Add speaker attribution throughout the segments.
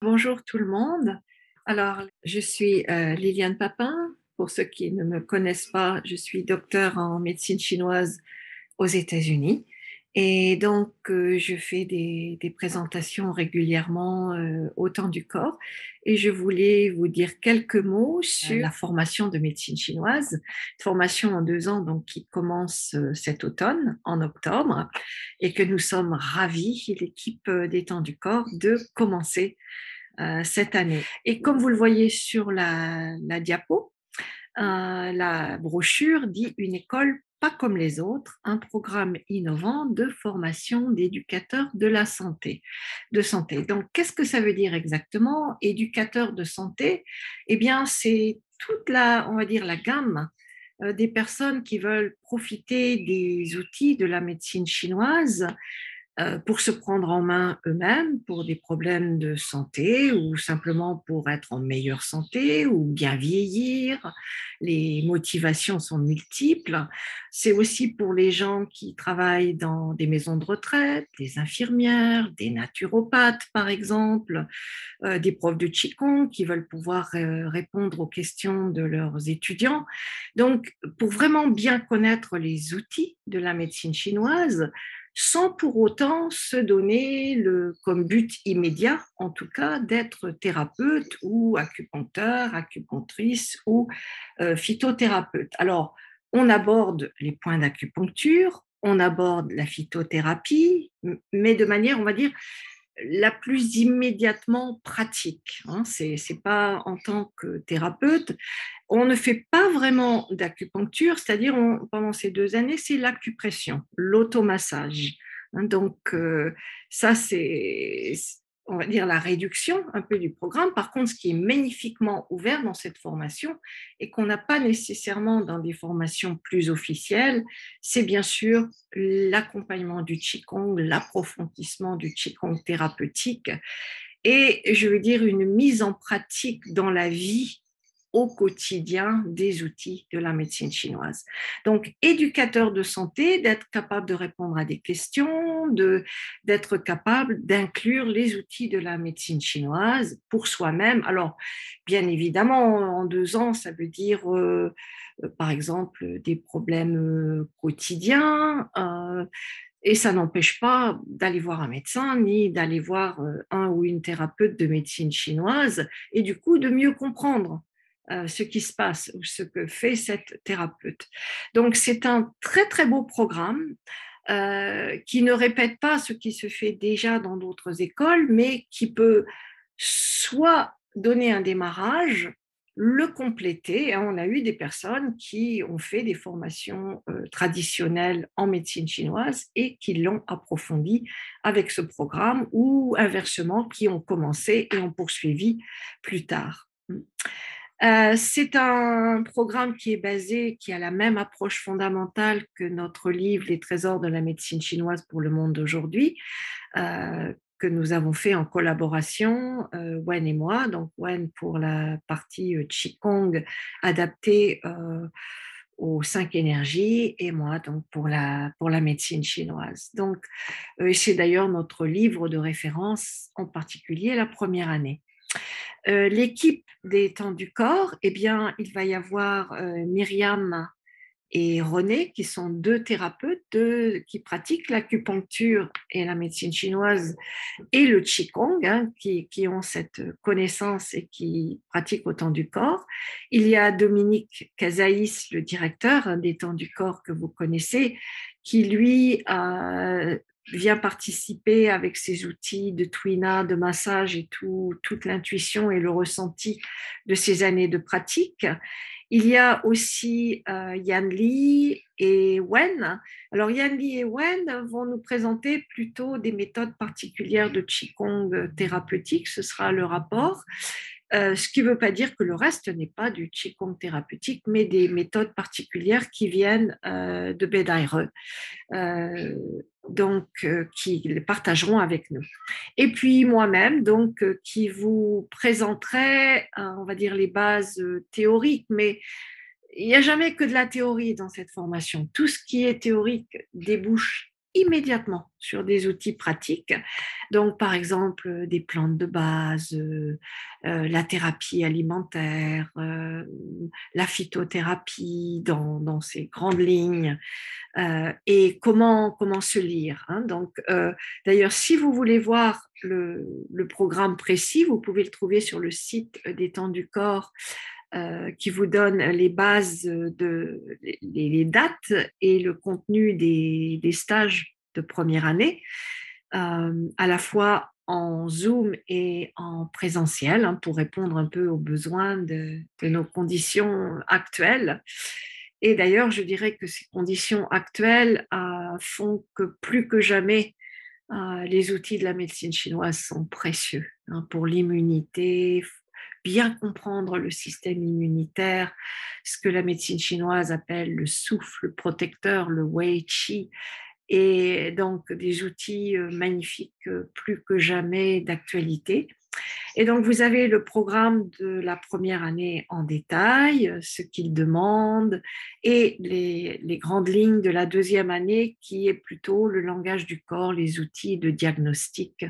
Speaker 1: Bonjour tout le monde. Alors, je suis Liliane Papin. Pour ceux qui ne me connaissent pas, je suis docteur en médecine chinoise aux États-Unis. Et donc, je fais des présentations régulièrement au Temps du Corps. Et je voulais vous dire quelques mots sur la formation de médecine chinoise, formation en 2 ans, donc qui commence cet automne, en octobre, et que nous sommes ravis, l'équipe des Temps du Corps, de commencer cette année. Et comme vous le voyez sur la diapo, la brochure dit une école pas comme les autres, un programme innovant de formation d'éducateurs de la santé, de santé. Donc, qu'est-ce que ça veut dire exactement, éducateur de santé? Eh bien, c'est toute on va dire, la gamme des personnes qui veulent profiter des outils de la médecine chinoise pour se prendre en main eux-mêmes pour des problèmes de santé ou simplement pour être en meilleure santé ou bien vieillir. Les motivations sont multiples. C'est aussi pour les gens qui travaillent dans des maisons de retraite, des infirmières, des naturopathes par exemple, des profs de Qigong qui veulent pouvoir répondre aux questions de leurs étudiants. Donc, pour vraiment bien connaître les outils de la médecine chinoise, sans pour autant se donner comme but immédiat, en tout cas, d'être thérapeute ou acupuncteur, acupunctrice ou phytothérapeute. Alors, on aborde les points d'acupuncture, on aborde la phytothérapie, mais de manière, on va dire, la plus immédiatement pratique. Hein. C'est pas en tant que thérapeute. On ne fait pas vraiment d'acupuncture, c'est-à-dire pendant ces 2 années, c'est l'acupression, l'automassage. Hein. Donc, ça, c'est, on va dire, la réduction un peu du programme. Par contre, ce qui est magnifiquement ouvert dans cette formation et qu'on n'a pas nécessairement dans des formations plus officielles, c'est bien sûr l'accompagnement du Qigong, l'approfondissement du Qigong thérapeutique et, je veux dire, une mise en pratique dans la vie au quotidien des outils de la médecine chinoise. Donc, éducateur de santé, d'être capable de répondre à des questions, d'être capable d'inclure les outils de la médecine chinoise pour soi-même. Alors, bien évidemment, en 2 ans, ça veut dire, par exemple, des problèmes quotidiens. Et ça n'empêche pas d'aller voir un médecin ni d'aller voir un ou une thérapeute de médecine chinoise et du coup de mieux comprendre ce qui se passe ou ce que fait cette thérapeute. Donc c'est un très très beau programme qui ne répète pas ce qui se fait déjà dans d'autres écoles, mais qui peut soit donner un démarrage, le compléter. On a eu des personnes qui ont fait des formations traditionnelles en médecine chinoise et qui l'ont approfondi avec ce programme ou inversement, qui ont commencé et ont poursuivi plus tard. C'est un programme qui est basé, qui a la même approche fondamentale que notre livre Les trésors de la médecine chinoise pour le monde d'aujourd'hui, que nous avons fait en collaboration, Wen et moi. Donc Wen pour la partie Qigong adaptée aux 5 énergies et moi donc pour la médecine chinoise. Donc c'est d'ailleurs notre livre de référence, en particulier la première année. L'équipe des temps du corps, eh bien, il va y avoir Myriam et René, qui sont 2 thérapeutes qui pratiquent l'acupuncture et la médecine chinoise et le Qigong, hein, qui ont cette connaissance et qui pratiquent au temps du corps. Il y a Dominique Casaïs, le directeur des temps du corps que vous connaissez, qui lui vient participer avec ses outils de Twina, de massage et toute l'intuition et le ressenti de ses années de pratique. Il y a aussi Yan Li et Wen. Alors Yan Li et Wen vont nous présenter plutôt des méthodes particulières de Qigong thérapeutique, ce sera le rapport. Ce qui ne veut pas dire que le reste n'est pas du Qigong thérapeutique, mais des méthodes particulières qui viennent de Bedaire, donc qui les partageront avec nous. Et puis moi-même, donc, qui vous présenterai, on va dire, les bases théoriques, mais il n'y a jamais que de la théorie dans cette formation. Tout ce qui est théorique débouche immédiatement sur des outils pratiques. Donc, par exemple, des plantes de base, la thérapie alimentaire, la phytothérapie dans ses grandes lignes, et comment se lire. Hein. Donc, d'ailleurs, si vous voulez voir le programme précis, vous pouvez le trouver sur le site des Temps du Corps, qui vous donne les bases les dates et le contenu des stages de première année, à la fois en Zoom et en présentiel, hein, pour répondre un peu aux besoins de nos conditions actuelles. Et d'ailleurs, je dirais que ces conditions actuelles font que plus que jamais, les outils de la médecine chinoise sont précieux, hein, pour l'immunité, bien comprendre le système immunitaire, ce que la médecine chinoise appelle le souffle protecteur, le Wei Qi, et donc des outils magnifiques, plus que jamais d'actualité. Et donc, vous avez le programme de la première année en détail, ce qu'il demande, et les grandes lignes de la deuxième année, qui est plutôt le langage du corps, les outils de diagnostic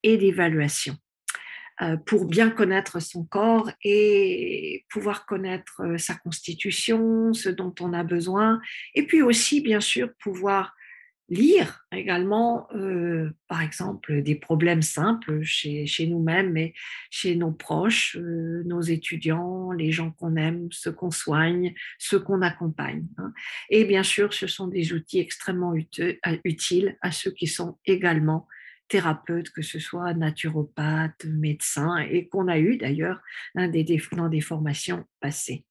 Speaker 1: et d'évaluation, pour bien connaître son corps et pouvoir connaître sa constitution, ce dont on a besoin, et puis aussi, bien sûr, pouvoir lire également, par exemple, des problèmes simples chez nous-mêmes, mais chez nos proches, nos étudiants, les gens qu'on aime, ceux qu'on soigne, ceux qu'on accompagne. Hein. Et bien sûr, ce sont des outils extrêmement utiles à ceux qui sont également thérapeutes, que ce soit naturopathes, médecins, et qu'on a eu d'ailleurs, hein, dans des formations passées.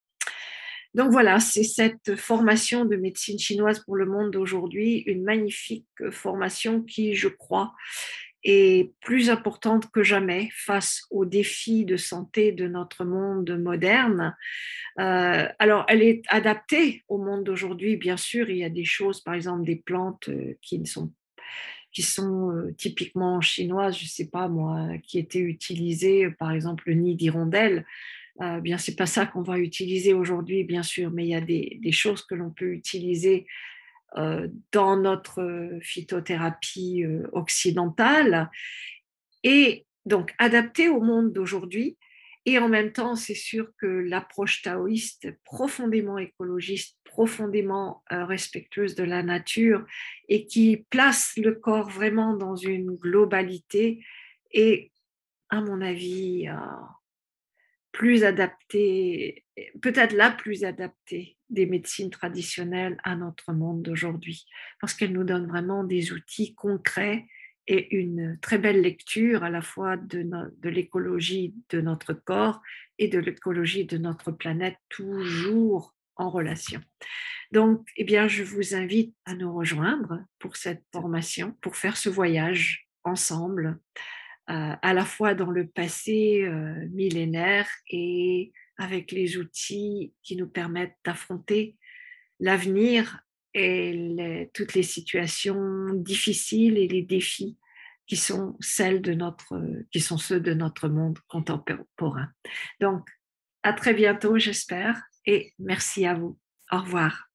Speaker 1: Donc voilà, c'est cette formation de médecine chinoise pour le monde d'aujourd'hui, une magnifique formation qui, je crois, est plus importante que jamais face aux défis de santé de notre monde moderne. Alors, elle est adaptée au monde d'aujourd'hui, bien sûr. Il y a des choses, par exemple, des plantes qui sont typiquement chinoises, je ne sais pas moi, qui étaient utilisées, par exemple, le nid d'hirondelle. Bien, c'est pas ça qu'on va utiliser aujourd'hui, bien sûr, mais il y a des choses que l'on peut utiliser dans notre phytothérapie occidentale, et donc adaptée au monde d'aujourd'hui. Et en même temps, c'est sûr que l'approche taoïste, profondément écologiste, profondément respectueuse de la nature, et qui place le corps vraiment dans une globalité, est, à mon avis, plus adaptée, peut-être la plus adaptée des médecines traditionnelles à notre monde d'aujourd'hui, parce qu'elle nous donne vraiment des outils concrets et une très belle lecture à la fois de l'écologie de notre corps et de l'écologie de notre planète, toujours en relation. Donc, eh bien, je vous invite à nous rejoindre pour cette formation, pour faire ce voyage ensemble, à la fois dans le passé millénaire et avec les outils qui nous permettent d'affronter l'avenir et toutes les situations difficiles et les défis qui sont qui sont ceux de notre monde contemporain. Donc, à très bientôt, j'espère, et merci à vous. Au revoir.